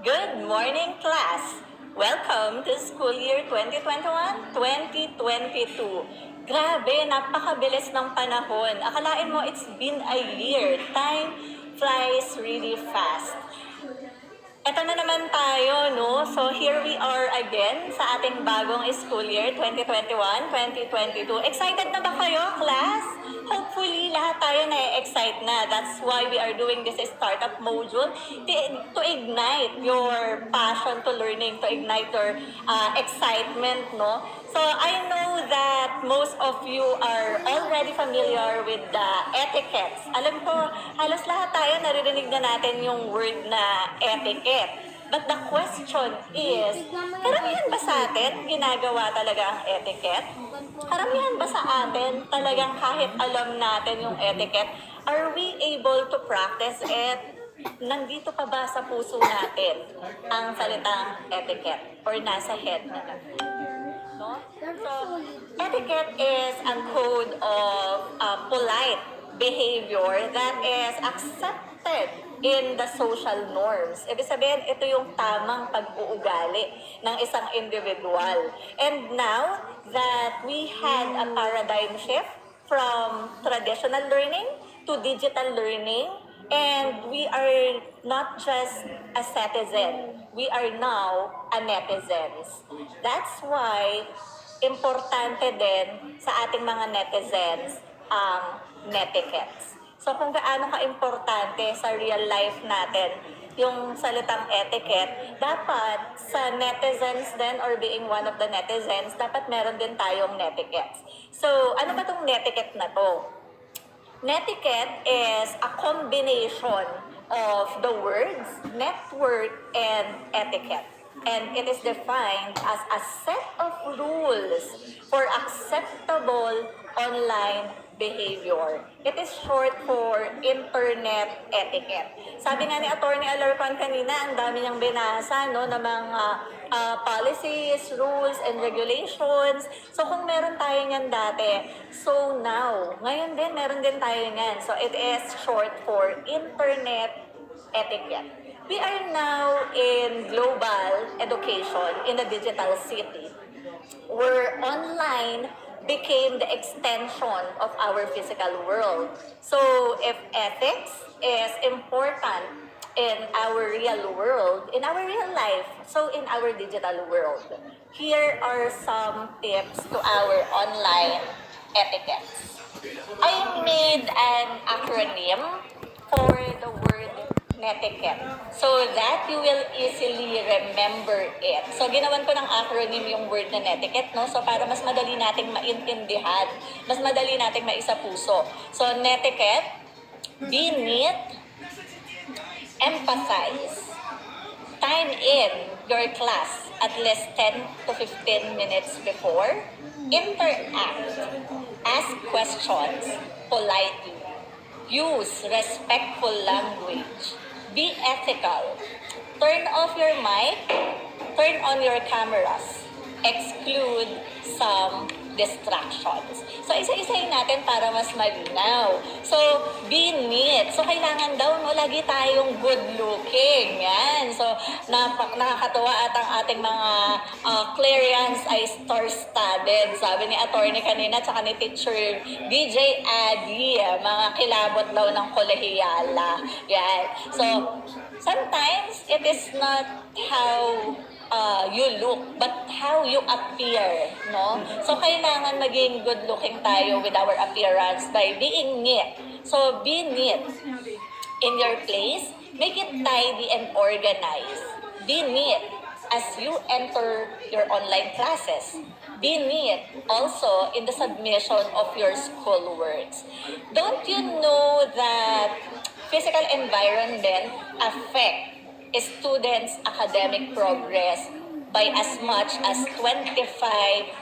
Good morning, class! Welcome to school year 2021-2022. Grabe, napakabilis ng panahon. Akalain mo it's been a year. Time flies really fast. Ito na naman tayo, no? So here we are again sa ating bagong school year 2021-2022. Excited na ba kayo, class? Hopefully, lahat tayo na-excite na. That's why we are doing this startup module to ignite your passion to learning, to ignite your excitement, no? So I know that most of you are already familiar with the etiquettes. Alam ko, halos lahat tayo naririnig na natin yung word na etiquette. But the question is, karamihan ba sa atin ginagawa talaga ang etiquette? Karamihan ba sa atin talagang kahit alam natin yung etiquette, are we able to practice it? Nandito pa ba sa puso natin ang salitang etiquette or nasa head na lang? No? So, etiquette is a code of polite behavior that is accepted in the social norms. Ibig sabihin, ito yung tamang pag-uugali ng isang individual. And now that we had a paradigm shift from traditional learning to digital learning, and we are not just a citizen, we are now a netizens. That's why importante din sa ating mga netizens ang netiquettes. So kung gaano ka-importante sa real life natin yung salitang etiquette, dapat sa netizens din or being one of the netizens, dapat meron din tayong netiquettes. So ano ba tong netiquette na to? Netiquette is a combination of the words network and etiquette. And it is defined as a set of rules for acceptable online behavior. It is short for internet etiquette. Sabi nga ni Attorney Alarcon kanina, ang dami niyang binasa no, ng mga policies, rules, and regulations. So kung meron tayo niyan dati, so now, ngayon din, meron din tayo niyan. So it is short for internet etiquette. We are now in global education in a digital city where online became the extension of our physical world. So if ethics is important in our real world, in our real life, so in our digital world, here are some tips to our online etiquettes. I made an acronym for the word netiquette so that you will easily remember it. So, ginawan ko ng acronym yung word na netiquette, no? So, para mas madali nating maintindihan, mas madali nating maisapuso. So, netiquette, be neat, empathize, time in your class at least 10 to 15 minutes before, interact, ask questions politely, use respectful language, be ethical, turn off your mic, turn on your cameras, exclude some distractions. So, isa-isahin natin para mas malinaw. So, be neat. So, kailangan daw, no, lagi tayong good looking. Yan. So, nakakatuwa at ang ating mga Clarians ay star-studded. Sabi ni attorney kanina, tsaka ni teacher DJ Adi, mga kilabot daw ng kolehiyala. Yan. So, sometimes, it is not how you look, but how you appear, no? So, kailangan maging good-looking tayo with our appearance by being neat. So, be neat in your place. Make it tidy and organized. Be neat as you enter your online classes. Be neat also in the submission of your school works. Don't you know that physical environment affect students' academic progress by as much as 25%.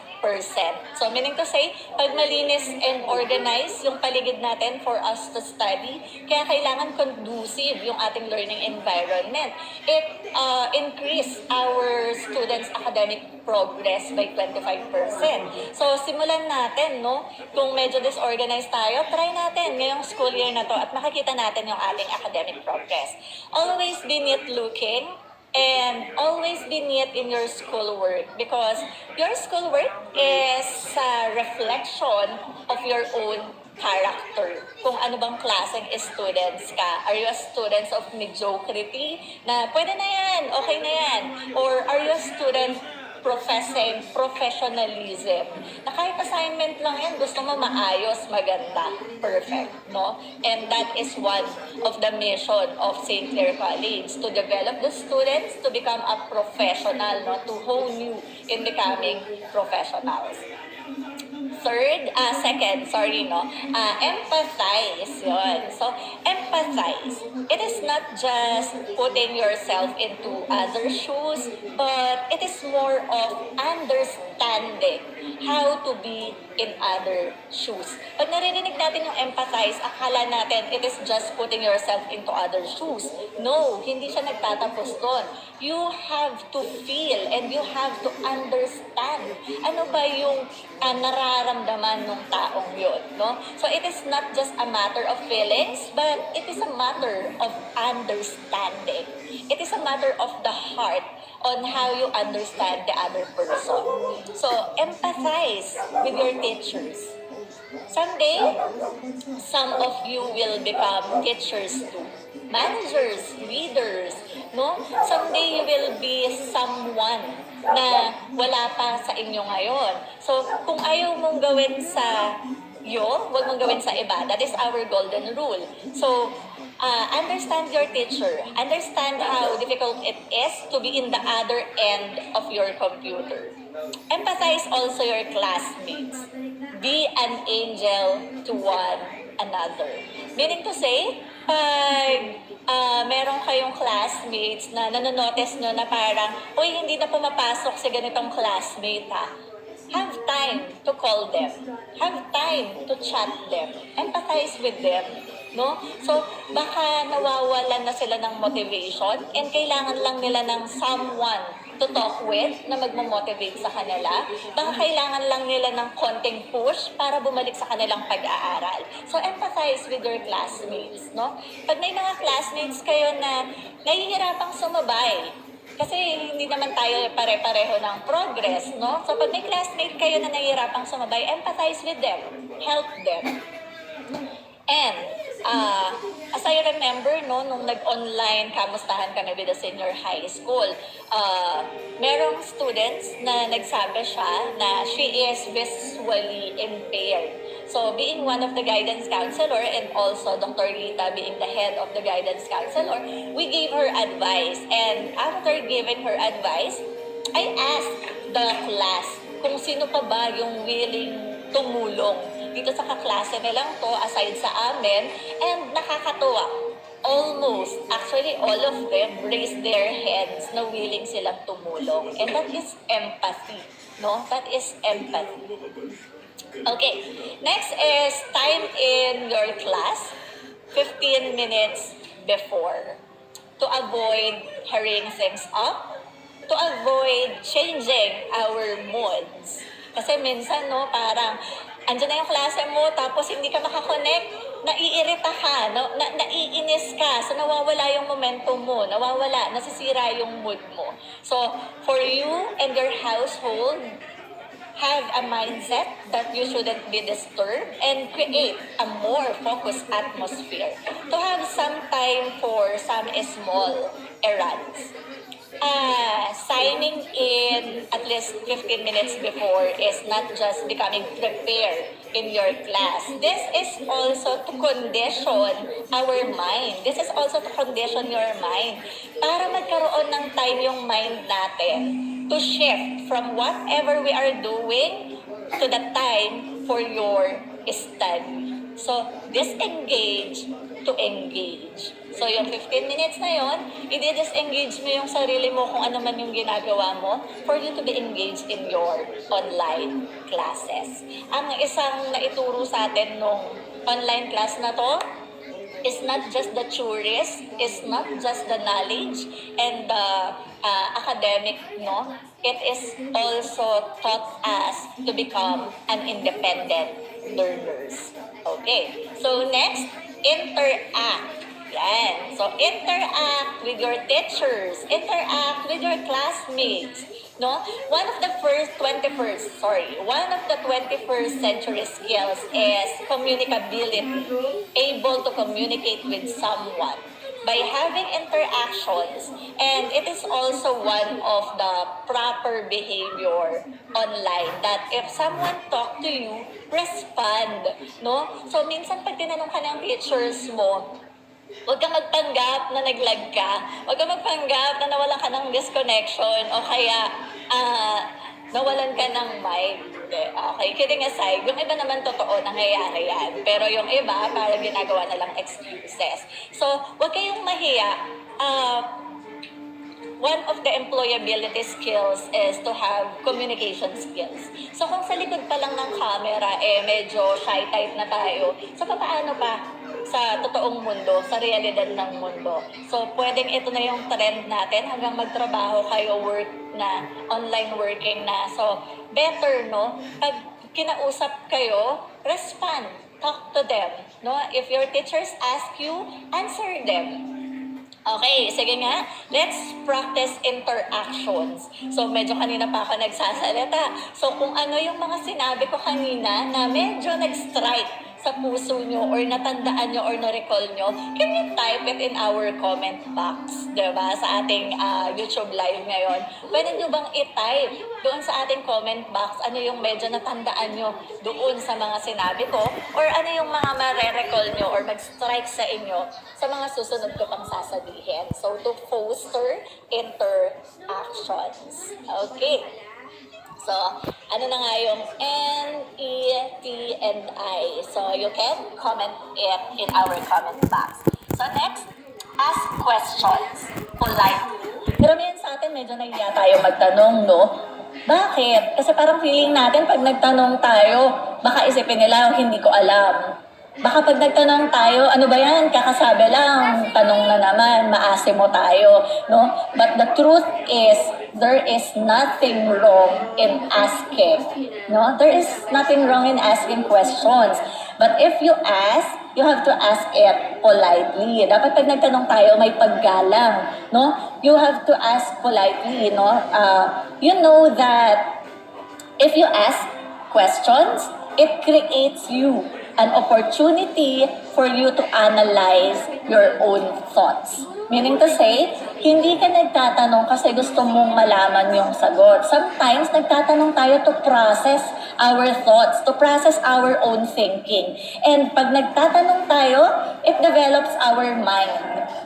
So, meaning to say, pag malinis and organized yung paligid natin for us to study, kaya kailangan conducive yung ating learning environment. It increase our students' academic progress by 25%. So, simulan natin, no? Kung medyo disorganized tayo, try natin ngayong school year na to at makikita natin yung ating academic progress. Always be neat looking, And always be neat in your schoolwork because your schoolwork is a reflection of your own character. Kung ano bang klaseng students ka. Are you a student of mediocrity na pwede na yan, okay na yan? Or are you a student professing professionalism na kahit assignment lang yan, gusto mo maayos, maganda, perfect, no? And that is one of the mission of St. Clare College, to develop the students to become a professional, no? To hone you in becoming professionals. Empathize, yun. So, empathize. It is not just putting yourself into other shoes, but it is more of understanding how to be in other shoes. Pag naririnig natin yung empathize, akala natin it is just putting yourself into other shoes. No, hindi siya nagtatapos doon. You have to feel and you have to understand ano ba yung nararamdaman ng taong yun, no? So it is not just a matter of feelings, but it is a matter of understanding. It is a matter of the heart on how you understand the other person. So empathize with your teachers. Someday, some of you will become teachers too. Managers, leaders, no? Someday you will be someone na wala pa sa inyo ngayon. So, kung ayaw mong gawin sa iyo, huwag mong gawin sa iba. That is our golden rule. So, understand your teacher. Understand how difficult it is to be in the other end of your computer. Empathize also your classmates. Be an angel to one another. Meaning to say, pag meron kayong classmates na nanonotice nyo na parang, uy, hindi na pumapasok si ganitong classmate ha. Have time to call them. Have time to chat them. Empathize with them. No? So, baka nawawalan na sila ng motivation and kailangan lang nila ng someone to talk with na magmo-motivate sa kanila. Baka kailangan lang nila ng konting push para bumalik sa kanilang pag-aaral. So, empathize with your classmates. No? Pag may mga classmates kayo na nahihirapang sumabay, kasi hindi naman tayo pare-pareho ng progress, no? So, pag may classmate kayo na nahihirapang sumabay, empathize with them. Help them. And, as I remember, no, nung nag-online kamustahan kami with the senior high school, merong students na nagsabi siya na she is visually impaired. So, being one of the guidance counselor and also Dr. Rita being the head of the guidance counselor, we gave her advice. And after giving her advice, I asked the class kung sino pa ba yung willing tumulong dito sa kaklase nilang to aside sa amin, and nakakatuwa. Almost, actually all of them raised their hands na willing silang tumulong. And that is empathy, no? That is empathy. Okay, next is time in your class, 15 minutes before. To avoid hurrying things up, to avoid changing our moods. Kasi minsan, no, parang andyan na yung klase mo, tapos hindi ka makakonect, naiirita ka, no? Naiinis ka, so nawawala yung momentum mo, nasisira yung mood mo. So, for you and your household, have a mindset that you shouldn't be disturbed and create a more focused atmosphere. To have some time for some small errands. Signing in at least 15 minutes before is not just becoming prepared in your class. This is also to condition our mind. This is also to condition your mind para magkaroon ng time yung mind natin to shift from whatever we are doing to the time for your study. So, disengage to engage. So, yung 15 minutes na yon, i-disengage mo yung sarili mo kung ano man yung ginagawa mo for you to be engaged in your online classes. Ang isang naituro sa atin nung online class na to is not just the theories, is not just the knowledge and the academic, no? It is also taught us to become an independent learners. Okay, so next, interact Yan. So, interact with your teachers. Interact with your classmates. No? One of the 21st century skills is communicability. Able to communicate with someone by having interactions, and it is also one of the proper behavior online that if someone talk to you, respond, no? So minsan pag tinanong ka ng teachers mo, huwag kang magpanggap na naglag ka. Huwag kang magpanggap na nawalan ka ng disconnection o kaya nawalan ka ng mic. Okay, kidding aside, yung iba naman totoo, nangyayari yan. Pero yung iba, parang ginagawa na lang excuses. So, huwag kayong mahiya. One of the employability skills is to have communication skills. So, kung sa likod pa lang ng camera, medyo shy type na tayo, so paano pa sa totoong mundo, sa realidad ng mundo? So, pwedeng ito na yung trend natin hanggang magtrabaho kayo, work na, online working na. So, better, no? Pag kinausap kayo, respond. Talk to them, no? If your teachers ask you, answer them. Okay, sige nga. Let's practice interactions. So, medyo kanina pa ako nagsasalita. So, kung ano yung mga sinabi ko kanina na medyo nag-strike sa puso nyo or natandaan nyo or na-recall nyo, can you type it in our comment box, diba? Sa ating YouTube live ngayon. Pwede nyo bang i-type doon sa ating comment box ano yung medyo natandaan nyo doon sa mga sinabi ko or ano yung mga mare-recall nyo or mag-strike sa inyo sa mga susunod ko pang sasabihin. So, to foster interactions. Okay. So, ano na nga yung NETI. So, you can comment it in our comment box. So, next, ask questions politely. Pero ngayon sa atin, medyo nahiya tayo magtanong, no? Bakit? Kasi parang feeling natin pag nagtanong tayo, baka isipin nila, hindi ko alam. Baka pag nagtanong tayo, ano ba yan? Kakasabi lang, tanong na naman, maase mo tayo, no? But the truth is, there is nothing wrong in asking, no? There is nothing wrong in asking questions. But if you ask, you have to ask it politely. Dapat pag nagtanong tayo, may paggalang, no? You have to ask politely, no? You know that if you ask questions, it creates you an opportunity for you to analyze your own thoughts. Meaning to say, hindi ka nagtatanong kasi gusto mong malaman yung sagot. Sometimes, nagtatanong tayo to process our thoughts, to process our own thinking. And pag nagtatanong tayo, it develops our mind.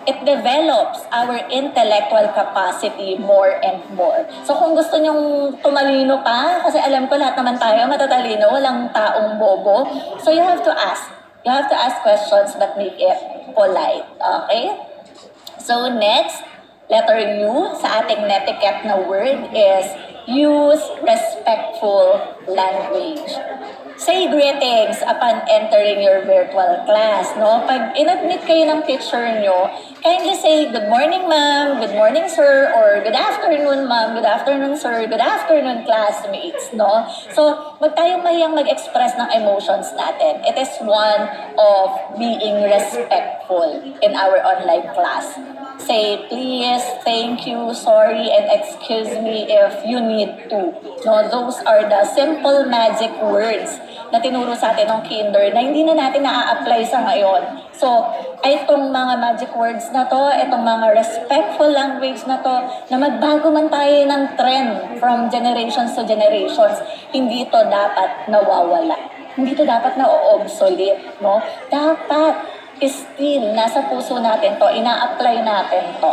It develops our intellectual capacity more and more. So kung gusto nyong tumalino pa, kasi alam ko lahat naman tayo matatalino, walang taong bobo. So you have to ask. You have to ask questions but make it polite. Okay? So next, letter U sa ating netiquette na word is use respectful language. Say greetings upon entering your virtual class, no? Pag in-admit kayo ng teacher nyo, kindly say, good morning ma'am, good morning sir, or good afternoon ma'am, good afternoon sir, good afternoon classmates, no? So, wag tayong mahiyang mag-express ng emotions natin. It is one of being respectful in our online class. Say please, thank you, sorry, and excuse me if you need to. No, those are the simple magic words na tinuro sa atin ng kinder na hindi na natin na-apply sa ngayon. So, itong mga magic words na to, itong mga respectful language na to, na magbago man tayo ng trend from generations to generations, hindi to dapat nawawala. Hindi to dapat na-obsolete, no? Dapat still nasa puso natin to, ina-apply natin to.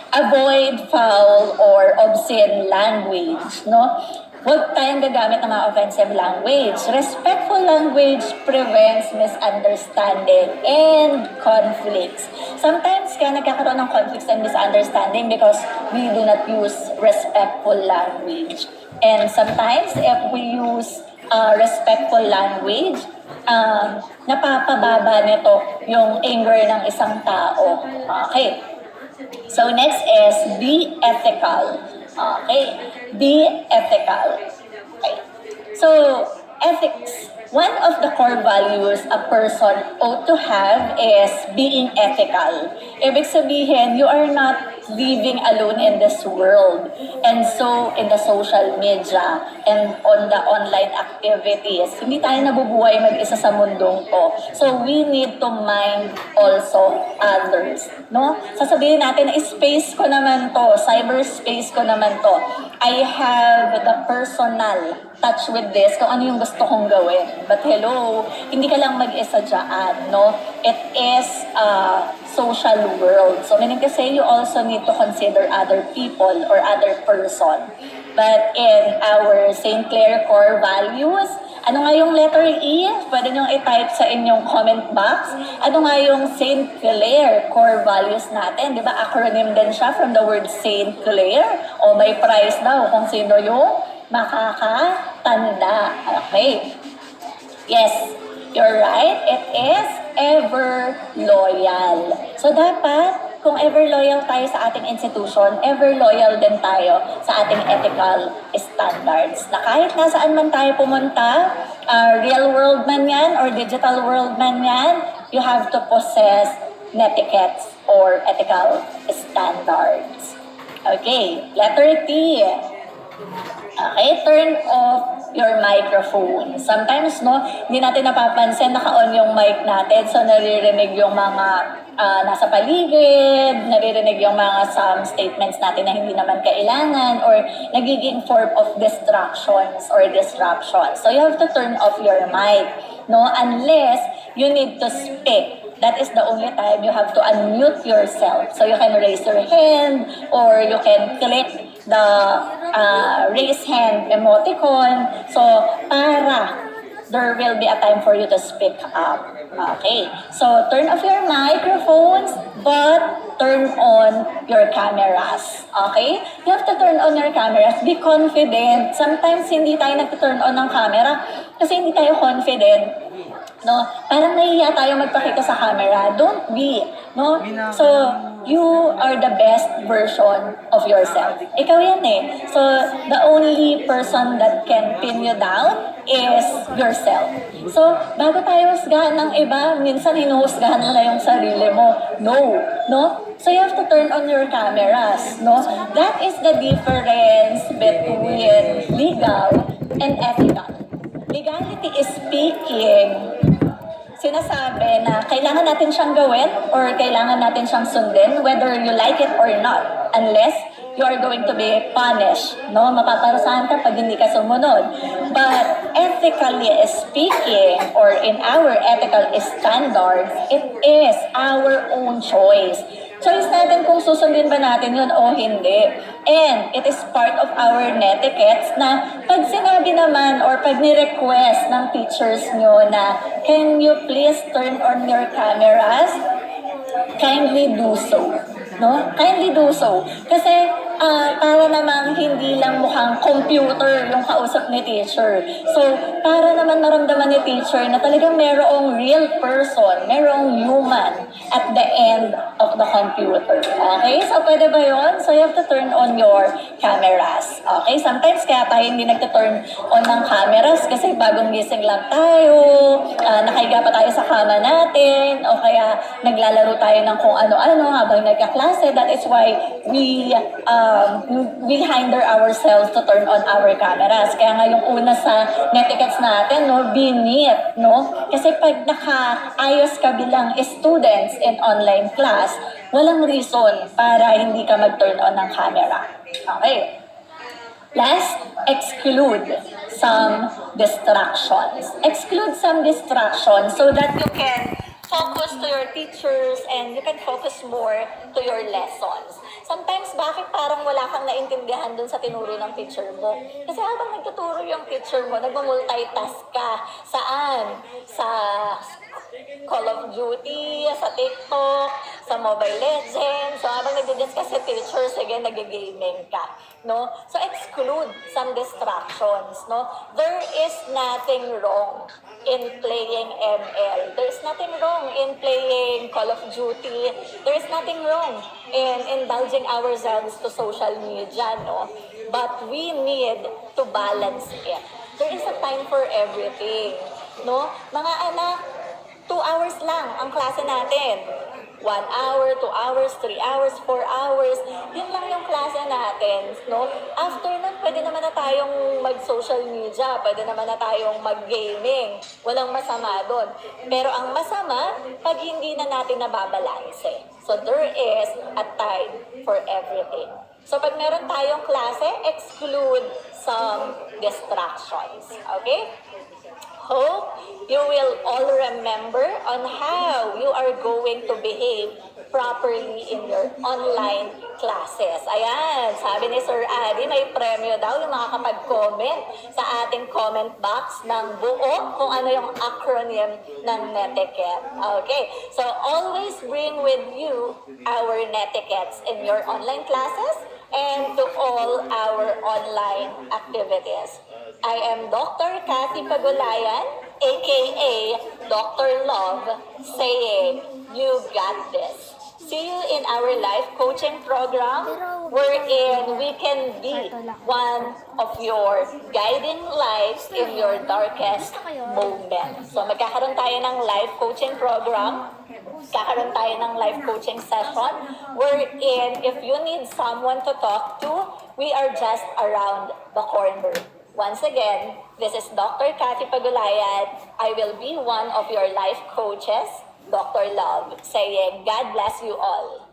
Avoid foul or obscene language, no? Huwag tayong gagamit ng mga offensive language. Respectful language prevents misunderstanding and conflicts. Sometimes kaya nagkakaroon ng conflicts and misunderstanding because we do not use respectful language. And sometimes if we use respectful language, napapababa nito yung anger ng isang tao. Okay. So next is be ethical. Okay. Be ethical. Okay. So ethics One of the core values a person ought to have is being ethical. Ibig sabihin, you are not living alone in this world. And so, in the social media and on the online activities, hindi tayo nabubuhay mag-isa sa mundong to. So, we need to mind also others. No? Sasabihin natin, space ko naman to, cyberspace ko naman to. I have the personal touch with this, kung ano yung gusto kong gawin. But hello, hindi ka lang mag-isa dyan, no? It is a social world. So meaning to say, you also need to consider other people or other person. But in our St. Clare core values, ano nga yung letter E? Pwede nyo i-type sa inyong comment box. Ano nga yung St. Clare core values natin? Di ba acronym din siya from the word St. Clare? O may prize daw kung sino yung makakatanda. Okay. Yes, you're right. It is ever loyal. So dapat, kung ever loyal tayo sa ating institution, ever loyal din tayo sa ating ethical standards. Na kahit nasaan man tayo pumunta, real world man yan or digital world man yan, you have to possess netiquettes or ethical standards. Okay, letter T. Okay, turn off your microphone. Sometimes, no, hindi natin napapansin, naka-on yung mic natin, so naririnig yung mga nasa paligid, naririnig yung mga some statements natin na hindi naman kailangan, or nagiging form of distractions or disruptions. So you have to turn off your mic, no, unless you need to speak. That is the only time you have to unmute yourself. So you can raise your hand or you can click the raise hand emoticon. So para there will be a time for you to speak up. Okay. So turn off your microphones but turn on your cameras. Okay? You have to turn on your cameras. Be confident. Sometimes hindi tayo nag-turn on ng camera kasi hindi tayo confident. No, parang nahihiya tayo magpakita sa camera. Don't be, no? So, you are the best version of yourself. Ikaw yan eh. So, the only person that can pin you down is yourself. So, bago tayo husgahan ng iba, minsan hinuhusgahan mo na yung sarili mo. No, no? So, you have to turn on your cameras, no? That is the difference between legal and ethical. Legality is speaking, sinasabi na kailangan natin siyang gawin or kailangan natin siyang sundin whether you like it or not unless you are going to be punished, no? Mapaparusahan ka pag hindi ka sumunod. But ethically speaking or in our ethical standards, it is our own choice. Choice natin kung susundin ba natin yun o hindi. And it is part of our netiquettes na pag sinabi naman or pag ni-request ng teachers nyo na can you please turn on your cameras, kindly do so. No? Kindly do so. Kasi para namang hindi lang mukhang computer yung kausap ni teacher. So, para naman maramdaman ni teacher na talagang merong real person, merong human at the end of the computer. Okay? So, pwede ba yun? So, you have to turn on your cameras. Okay? Sometimes kaya tayo hindi nagta-turn on ng cameras kasi bagong gising lang tayo, nakahiga pa tayo sa kama natin, o kaya naglalaro tayo ng kung ano-ano habang nagkaklase. That is why we hinder ourselves to turn on our cameras. Kaya nga yung una sa netiquettes natin, no, be neat, no? Kasi pag nakaayos ka bilang students in online class, walang reason para hindi ka mag-turn on ng camera. Okay. Last, exclude some distractions. Exclude some distractions so that you can focus to your teachers and you can focus more to your lessons. Sometimes, bakit parang wala kang naintindihan dun sa tinuro ng teacher mo? Kasi habang nagtuturo yung teacher mo, nagmamultitask ka. Saan? Sa Call of Duty, sa TikTok, sa Mobile Legends. So, habang nag-dance ka sa teacher, sige, nag-gaming ka. No? So, exclude some distractions. No? There is nothing wrong in playing ML. There is nothing wrong in playing Call of Duty. There is nothing wrong in indulging ourselves to social media, no? But we need to balance it. There is a time for everything. No? Mga anak, 2 hours lang ang klase natin. 1 hour, 2 hours, 3 hours, 4 hours. Yun lang yung klase natin. No? After nun, pwede naman na tayong mag-social media. Pwede naman na tayong mag-gaming. Walang masama doon. Pero ang masama, pag hindi na natin nababalanse. So there is a time for everything. So pag meron tayong klase, exclude some distractions. Okay? Hope you will all remember on how you are going to behave properly in your online classes. Ayan, sabi ni Sir Adi, may premyo daw yung makakapag-comment sa ating comment box ng buo kung ano yung acronym ng NETIQUETTE. Okay, so always bring with you our NETIQUETTEs in your online classes and to all our online activities. I am Dr. Kathy Pagulayan, aka Dr. Love, saying, you got this. See you in our life coaching program wherein we can be one of your guiding lights in your darkest moment. So magkakaroon tayo ng life coaching program. Kakaroon tayo ng life coaching session wherein if you need someone to talk to, we are just around the corner. Once again, this is Dr. Kathy Pagulayan. I will be one of your life coaches, Dr. Love, saying God bless you all.